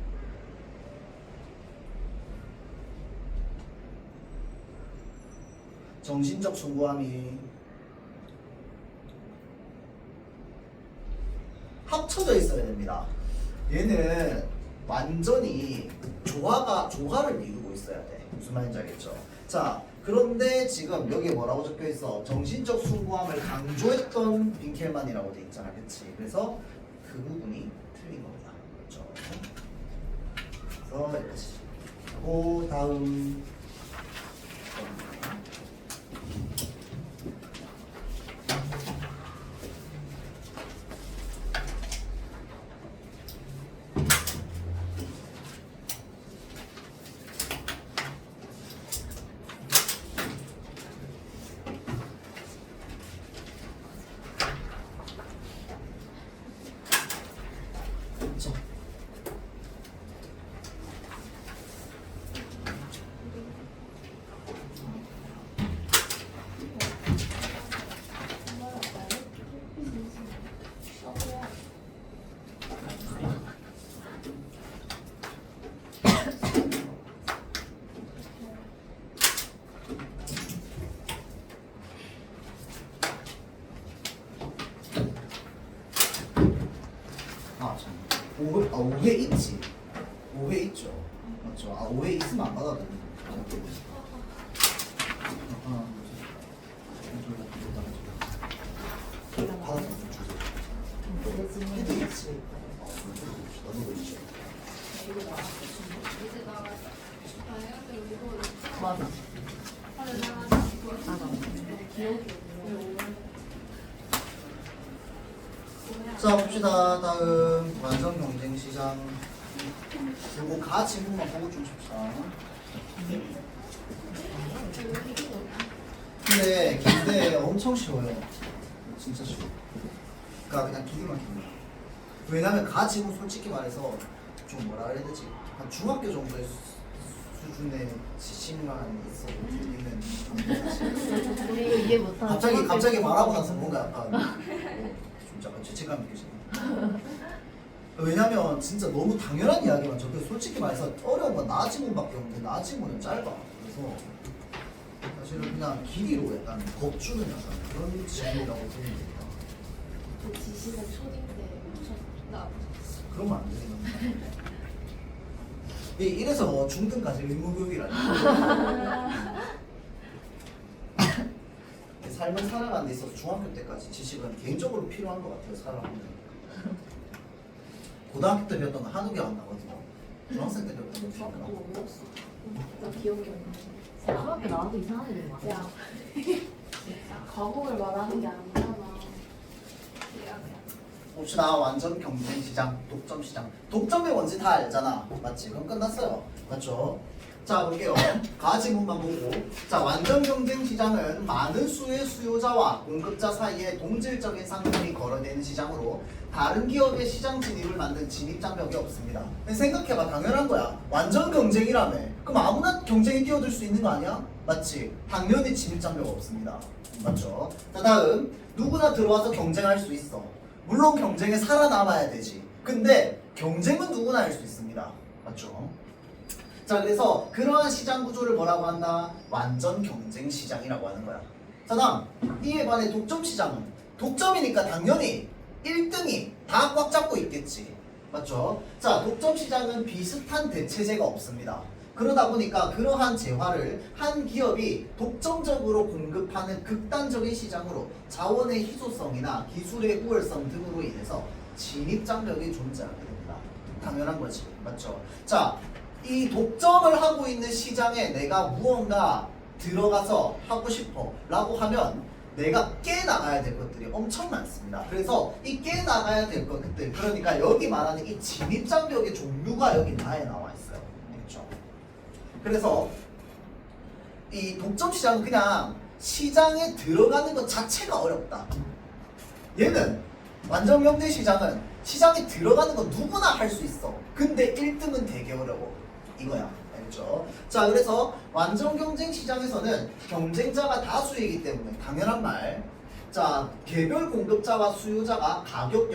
정신적 숭고함이 합쳐져 있어야 됩니다. 얘는 완전히 조화를 이루고 있어야 돼. 무슨 말인지 알겠죠? 자, 그런데 지금 여기에 뭐라고 적혀 있어? 정신적 숭고함을 강조했던 빈켈만이라고 돼 있잖아. 그치? 그래서 그 부분이 틀린 겁니다. 그렇죠? 그래서 여기까지. 그 다음 5회 있지. 5회 있죠. 맞죠? 5회 있으면 안 받아도 되는 해도 있지. 나도 있지. 이제 나가자. 아니야, 근데 이거 맞아. 빨리 나가자. 자 봅시다. 다음 완성 경쟁 시장. 그리고 가 지문만 보고 좀 줍시다. 근데 엄청 쉬워요. 진짜 쉬워. 그러니까 그냥 기기만 깁니다. 왜냐면 가 지문 솔직히 말해서 좀 뭐라 그래야 되지? 한 중학교 정도의 수준의 지식만 있어도 들리는. 우리 이해 못하는. 갑자기 말하고 나서 뭔가 약간 좀 약간 죄책감 느껴지네. 왜냐면 진짜 너무 당연한 이야기만 적혀. 솔직히 말해서 어려운 건 나 지문밖에 없는데 나 지문은 짧아. 그래서 사실은 그냥 길이로 약간 겁주는 약간 그런 지문이라고 보면 됩니다. 그 지식은 초딩 때 나 그러면 안 되는 이래서 중등까지 의무교육이라니까. 삶을 살아가는 데 있어서 중학교 때까지 지식은 개인적으로 필요한 것 같아요. 살아가는 고등학교 때 배웠던 건 한두 개 안 나거든요. 중학생 때 배웠던 건 중학교 기억나. 때 없어. 나 기억이 안 나. 중학교 나와도 이상한 애들 많아. 야, 과목을 말하는 게 아니잖아. 봅시다. 완전 경쟁 시장, 독점 시장. 독점이 뭔지 다 알잖아. 맞지? 그럼 끝났어요. 맞죠? 자, 볼게요. 가지문만 보고. 자, 완전 경쟁 시장은 많은 수의 수요자와 공급자 사이에 동질적인 상품이 거래되는 시장으로 다른 기업의 시장 진입을 만든 진입 장벽이 없습니다. 생각해봐. 당연한 거야. 완전 경쟁이라며. 그럼 아무나 경쟁에 뛰어들 수 있는 거 아니야? 맞지? 당연히 진입 장벽 없습니다. 맞죠? 자, 다음. 누구나 들어와서 경쟁할 수 있어. 물론 경쟁에 살아남아야 되지. 근데 경쟁은 누구나 할 수 있습니다. 맞죠? 자, 그래서 그러한 시장 구조를 뭐라고 한다? 완전 경쟁 시장이라고 하는 거야. 자, 다음 이에 반해 독점 시장은 독점이니까 당연히 1등이 다 꽉 잡고 있겠지. 맞죠? 자, 독점 시장은 비슷한 대체제가 없습니다. 그러다 보니까 그러한 재화를 한 기업이 독점적으로 공급하는 극단적인 시장으로 자원의 희소성이나 기술의 우월성 등으로 인해서 진입 장벽이 존재하게 됩니다. 당연한 거지. 맞죠? 자, 이 독점을 하고 있는 시장에 내가 무언가 들어가서 하고 싶어 라고 하면 내가 깨나가야 될 것들이 엄청 많습니다. 그래서 이 깨나가야 될 것들, 그러니까 여기 말하는 이 진입 장벽의 종류가 여기 나에 나와 있어요. 그렇죠? 그래서 이 독점 시장은 그냥 시장에 들어가는 것 자체가 어렵다. 얘는 완전 경쟁 시장은 시장에 들어가는 건 누구나 할 수 있어. 근데 1등은 되게 어려워. 이거야. 알겠죠? 자, 그래서 완전 경쟁 시장에서는 경쟁자가 다수이기 때문에 당연한 말. 자, 개별 공급자와 수요자가 가격에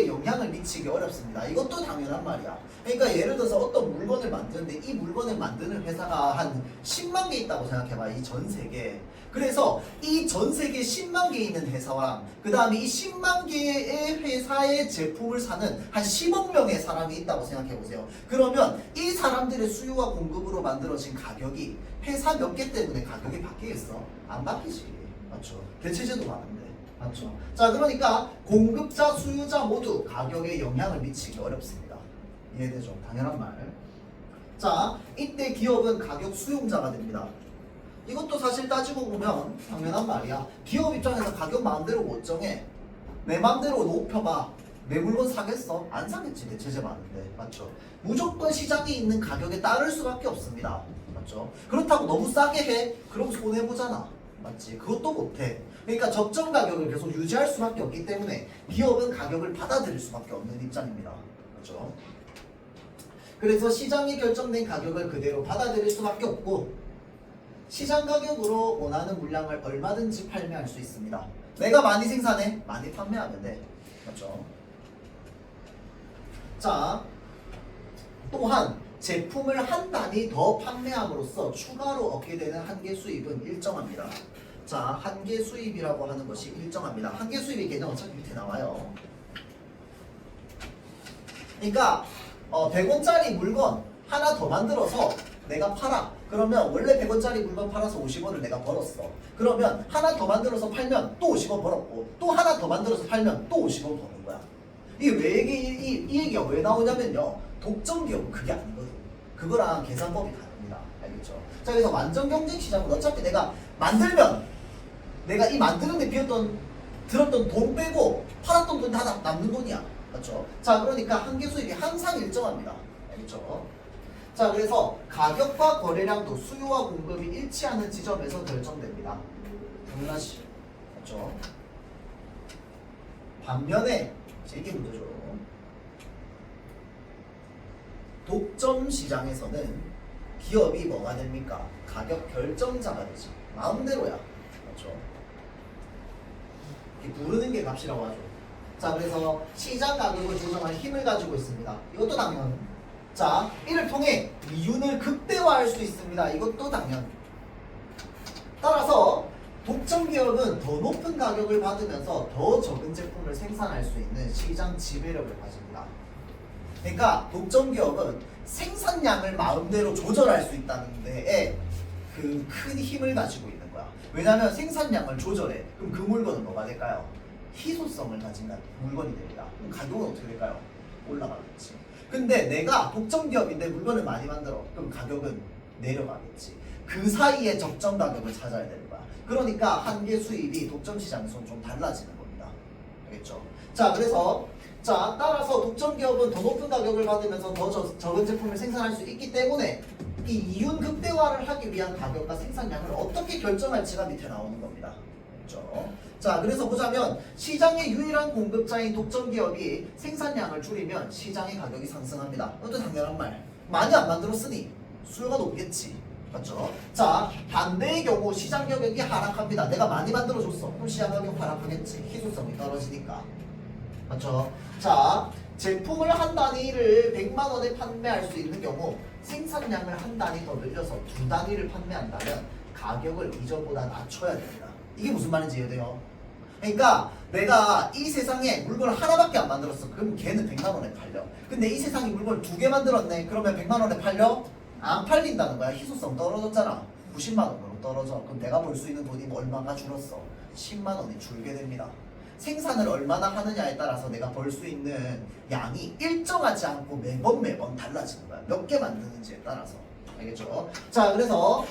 영향을 미치기 어렵습니다. 이것도 당연한 말이야. 그러니까 예를 들어서 어떤 물건을 만드는데 이 물건을 만드는 회사가 한 10만 개 있다고 생각해봐. 이 전 세계에. 그래서 이 전 세계 10만 개 있는 회사와 그 다음에 이 10만 개의 회사의 제품을 사는 한 10억 명의 사람이 있다고 생각해보세요. 그러면 이 사람들의 수요와 공급으로 만들어진 가격이 회사 몇 개 때문에 가격이 바뀌겠어? 안 바뀌지. 맞죠? 대체제도 많은데. 맞죠? 자, 그러니까 공급자, 수요자 모두 가격에 영향을 미치기 어렵습니다. 이해되죠? 당연한 말. 자, 이때 기업은 가격 수용자가 됩니다. 이것도 사실 따지고 보면 당연한 말이야. 기업 입장에서 가격 마음대로 못 정해. 내 마음대로 높여봐. 내 물건 사겠어? 안 사겠지. 대체제 많은데. 맞죠? 무조건 시장에 있는 가격에 따를 수밖에 없습니다. 맞죠? 그렇다고 너무 싸게 해? 그럼 손해보잖아. 맞지? 그것도 못해. 그러니까 적정 가격을 계속 유지할 수밖에 없기 때문에 기업은 가격을 받아들일 수밖에 없는 입장입니다. 그렇죠? 그래서 시장이 결정된 가격을 그대로 받아들일 수밖에 없고 시장 가격으로 원하는 물량을 얼마든지 판매할 수 있습니다. 내가 많이 생산해? 많이 판매하면 돼. 그렇죠? 자, 또한 제품을 한 단위 더 판매함으로써 추가로 얻게 되는 한계 수입은 일정합니다. 자, 한계 수입이라고 하는 것이 일정합니다. 한계 수입의 개념 어차피 밑에 나와요. 그러니까 100원짜리 물건 하나 더 만들어서 내가 팔아. 그러면 원래 100원짜리 물건 팔아서 50원을 내가 벌었어. 그러면 하나 더 만들어서 팔면 또 50원 벌었고 또 하나 더 만들어서 팔면 또 50원 버는 거야. 이게 왜 이 얘기가 왜 나오냐면요. 독점 기업은 그게 아니거든. 그거랑 계산법이 다릅니다. 알겠죠? 자, 그래서 완전 경쟁 시장은 어차피 내가 만들면 내가 이 만드는데 들었던 돈 빼고 팔았던 돈 다 남는 돈이야. 맞죠? 자, 그러니까 한계 수익이 항상 일정합니다. 알겠죠? 자, 그래서 가격과 거래량도 수요와 공급이 일치하는 지점에서 결정됩니다. 당연하시. 맞죠? 반면에 이게 문제죠. 독점 시장에서는 기업이 뭐가 됩니까? 가격 결정자가 되지. 마음대로야. 맞죠? 부르는 게 값이라고 하죠. 자, 그래서 시장 가격을 조정할 힘을 가지고 있습니다. 이것도 당연. 자, 이를 통해 이윤을 극대화할 수 있습니다. 이것도 당연. 따라서 독점 기업은 더 높은 가격을 받으면서 더 적은 제품을 생산할 수 있는 시장 지배력을 가집니다. 그러니까 독점 기업은 생산량을 마음대로 조절할 수 있다는 데에 그 큰 힘을 가지고 있는 거야. 왜냐하면 생산량을 조절해. 그럼 그 물건은 뭐가 될까요? 희소성을 가진 물건이 됩니다. 그럼 가격은 어떻게 될까요? 올라가겠지. 근데 내가 독점 기업인데 물건을 많이 만들어. 그럼 가격은 내려가겠지. 그 사이에 적정 가격을 찾아야 되는 거야. 그러니까 한계 수입이 독점 시장에서는 좀 달라지는 겁니다. 알겠죠? 자, 그래서 따라서 독점 기업은 더 높은 가격을 받으면서 더 적은 제품을 생산할 수 있기 때문에 이 이윤 극대화를 하기 위한 가격과 생산량을 어떻게 결정할지가 밑에 나오는 겁니다. 그렇죠? 자, 그래서 보자면 시장의 유일한 공급자인 독점 기업이 생산량을 줄이면 시장의 가격이 상승합니다. 이것도 당연한 말. 많이 안 만들었으니 수요가 높겠지. 맞죠? 자, 반대의 경우 시장 가격이 하락합니다. 내가 많이 만들어줬어. 그럼 시장 가격 하락하겠지. 희소성이 떨어지니까. 맞죠? 자, 제품을 한 단위를 100만 원에 판매할 수 있는 경우 생산량을 한 단위 더 늘려서 두 단위를 판매한다면 가격을 이전보다 낮춰야 됩니다. 이게 무슨 말인지 이해돼요? 그러니까 내가 이 세상에 물건을 하나밖에 안 만들었어. 그럼 걔는 100만 원에 팔려. 근데 이 세상에 물건을 두 개 만들었네. 그러면 100만 원에 팔려? 안 팔린다는 거야. 희소성 떨어졌잖아. 90만 원으로 떨어져. 그럼 내가 벌 수 있는 돈이 얼마가 줄었어? 10만 원이 줄게 됩니다. 생산을 얼마나 하느냐에 따라서 내가 벌 수 있는 양이 일정하지 않고 매번 달라지는 거야. 몇 개 만드는지에 따라서. 알겠죠? 자, 그래서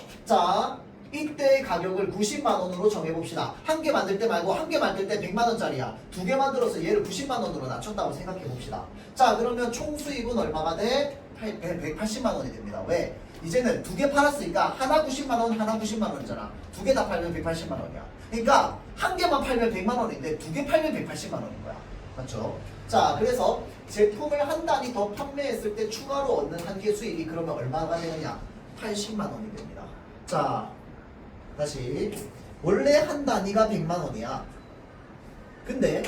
이때 가격을 90만 원으로 정해봅시다. 한 개 만들 때 말고 한 개 만들 때 100만 원짜리야. 두 개 만들어서 얘를 90만 원으로 낮췄다고 생각해봅시다. 자, 그러면 총 수입은 얼마가 돼? 180만 원이 됩니다. 왜? 이제는 두 개 팔았으니까 하나 90만 원, 하나 90만 원이잖아. 두 개 다 팔면 180만 원이야. 그러니까 한 개만 팔면 100만 원인데 두 개 팔면 180만 원인 거야. 맞죠? 자, 그래서 제품을 한 단위 더 판매했을 때 추가로 얻는 한계 수입이 그러면 얼마가 되느냐? 80만 원이 됩니다. 자, 다시 원래 한 단위가 100만 원이야. 근데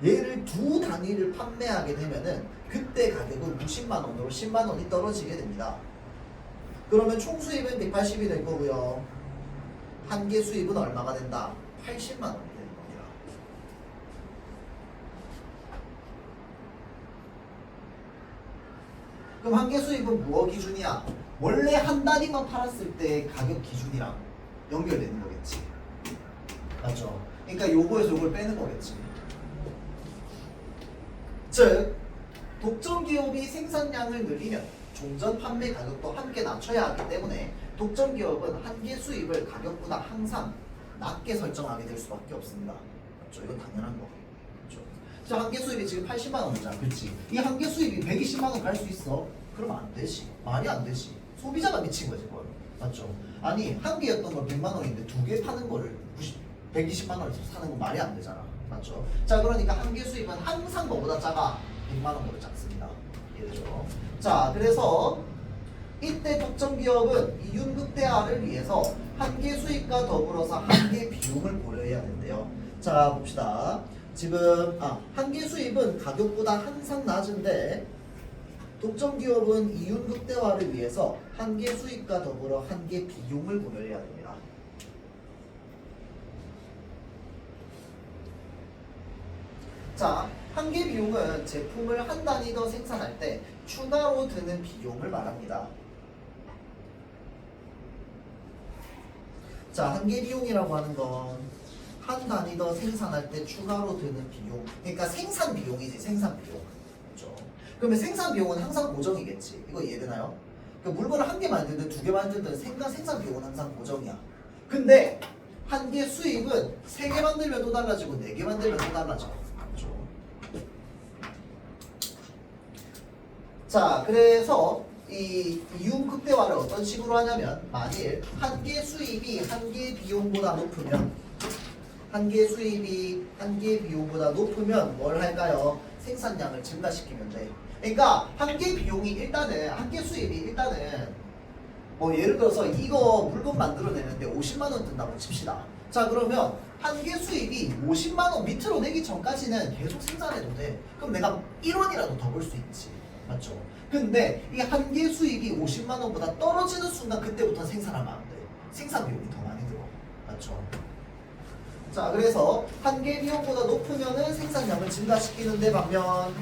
얘를 두 단위를 판매하게 되면은 그때 가격은 90만 원으로 10만 원이 떨어지게 됩니다. 그러면 총 수입은 180이 될 거고요. 한계 수입은 얼마가 된다? 80만 원이 되는 겁니다. 그럼 한계 수입은 무엇 기준이야? 원래 한 단위만 팔았을 때 가격 기준이랑 연결되는 거겠지. 맞죠? 그러니까 요거에서 요걸 빼는 거겠지. 즉, 독점 기업이 생산량을 늘리면 종전 판매 가격도 함께 낮춰야 하기 때문에 독점 기업은 한계 수입을 가격보다 항상 낮게 설정하게 될 수밖에 없습니다. 맞죠? 이건 당연한 거. 그렇죠? 자, 한계 수입이 지금 80만 원이잖아. 그렇지? 이 한계 수입이 120만 원 갈 수 있어? 그러면 안 되지. 말이 안 되지. 소비자가 미친 거지, 그걸. 맞죠? 아니, 한 개였던 걸 100만 원인데 두 개 파는 거를 120만 원에 사는 건 말이 안 되잖아. 맞죠? 자, 그러니까 한계 수입은 항상 뭐보다 작아? 100만 원보다 작습니다. 이해되죠? 자, 그래서 이때 독점 기업은 이윤 극대화를 위해서 한계 수익과 더불어서 한계 비용을 고려해야 된대요. 자, 봅시다. 지금 한계 수입은 가격보다 항상 낮은데 독점 기업은 이윤 극대화를 위해서 한계 수익과 더불어 한계 비용을 고려해야 됩니다. 자, 한계 비용은 제품을 한 단위 더 생산할 때 추가로 드는 비용을 말합니다. 자, 한계 비용이라고 하는 건 한 단위 더 생산할 때 추가로 드는 비용. 그러니까 생산 비용이지, 생산 비용. 그렇죠? 그러면 생산 비용은 항상 고정이겠지. 이거 이해되나요? 그러니까 물건을 한 개 만들든 두 개 만들든 생산 비용은 항상 고정이야. 근데 한 개 수입은 세 개 만들면 또 달라지고 네 개 만들면 또 달라져. 그렇죠? 자, 그래서 이 이윤 극대화를 어떤 식으로 하냐면 만일 한 개 수입이 한 개 비용보다 높으면 한 개 수입이 한 개 비용보다 높으면 뭘 할까요? 생산량을 증가시키면 돼. 그러니까 한 개 비용이 일단은 한 개 수입이 일단은 뭐 예를 들어서 이거 물건 만들어내는데 50만 원 든다고 칩시다. 자, 그러면 한 개 수입이 50만 원 밑으로 내기 전까지는 계속 생산해도 돼. 그럼 내가 1원이라도 더 벌 수 있지. 맞죠? 근데 이 한 개 수입이 50만 원보다 떨어지는 순간 그때부터 생산하면 안 돼. 생산 비용이 더 많이 들어. 맞죠? 자, 그래서 한 개 비용보다 높으면은 생산량을 증가시키는데 반면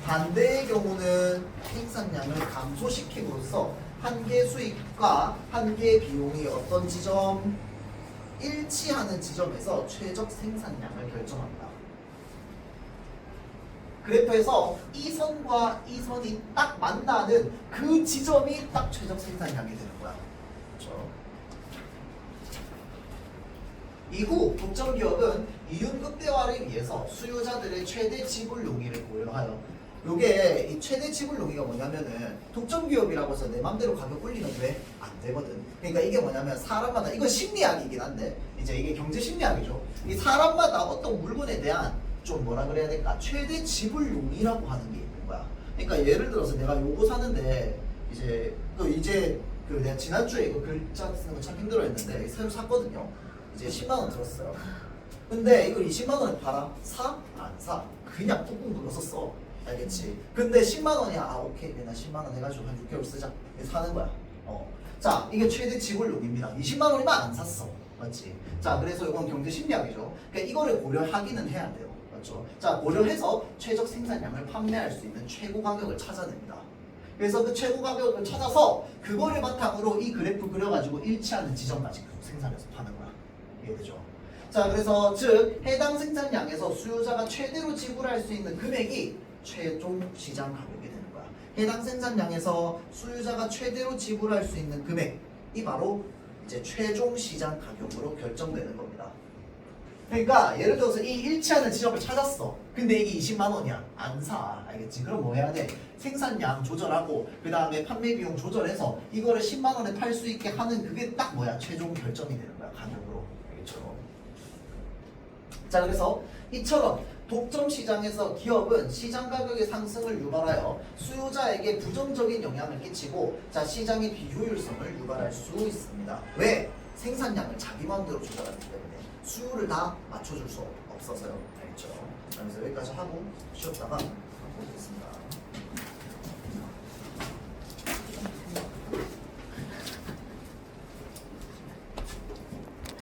반대의 경우는 생산량을 감소시킴으로써 한 개 수입과 한 개 비용이 어떤 지점? 일치하는 지점에서 최적 생산량을 결정합니다. 그래프에서 이 선과 이 선이 딱 만나는 그 지점이 딱 최적 생산량이 되는 거야. 그렇죠? 이후 독점기업은 이윤 극대화를 위해서 수요자들의 최대 지불 용의를 고려하여 요게 이 최대 지불 용의가 뭐냐면은 독점기업이라고 해서 내 맘대로 가격 올리면 왜? 안 되거든. 그러니까 이게 뭐냐면 사람마다 이건 심리학이긴 한데 이제 이게 경제 심리학이죠. 이 사람마다 어떤 물건에 대한 좀 뭐라 그래야 될까? 최대 지불 용의라고 하는 게 있는 거야. 그러니까 예를 들어서 내가 요거 사는데 이제 내가 지난주에 이거 글자 쓰는 거 참 힘들어했는데 새로 샀거든요. 이제 10만 원 들었어요. 근데 이걸 20만 원에 팔아? 사? 안 사. 그냥 꾹꾹 눌러서 써. 알겠지? 근데 10만 원이야. 아, 오케이. 내가 10만 원 해가지고 한 6개월 쓰자. 사는 거야. 자, 이게 최대 지불용입니다. 20만 원이면 안 샀어. 맞지? 자, 그래서 이건 경제 심리학이죠. 그러니까 이거를 고려하기는 해야 돼요. 맞죠? 자, 고려해서 최적 생산량을 판매할 수 있는 최고 가격을 찾아냅니다. 그래서 그 최고 가격을 찾아서 그거를 바탕으로 이 그래프 그려가지고 일치하는 지점까지 생산해서 파는 거야. 이해되죠? 자, 그래서 즉 해당 생산량에서 수요자가 최대로 지불할 수 있는 금액이 최종 시장 가격이 되는 거야. 해당 생산량에서 수요자가 최대로 지불할 수 있는 금액이 바로 이제 최종 시장 가격으로 결정되는 겁니다. 그러니까 예를 들어서 이 일치하는 지점을 찾았어. 근데 이게 20만 원이야. 안 사. 알겠지? 그럼 뭐 해야 돼? 생산량 조절하고 그 다음에 판매 비용 조절해서 이거를 10만 원에 팔 수 있게 하는 그게 딱 뭐야? 최종 결정이 되는 거야. 가격으로. 알겠죠? 자, 그래서 이처럼 독점 시장에서 기업은 시장 가격의 상승을 유발하여 수요자에게 부정적인 영향을 끼치고 자, 시장의 비효율성을 유발할 수 있습니다. 왜? 생산량을 자기 마음대로 조절하기 때문에 수요를 다 맞춰줄 수 없어서요. 알겠죠? 그래서 여기까지 하고 쉬었다가 보겠습니다.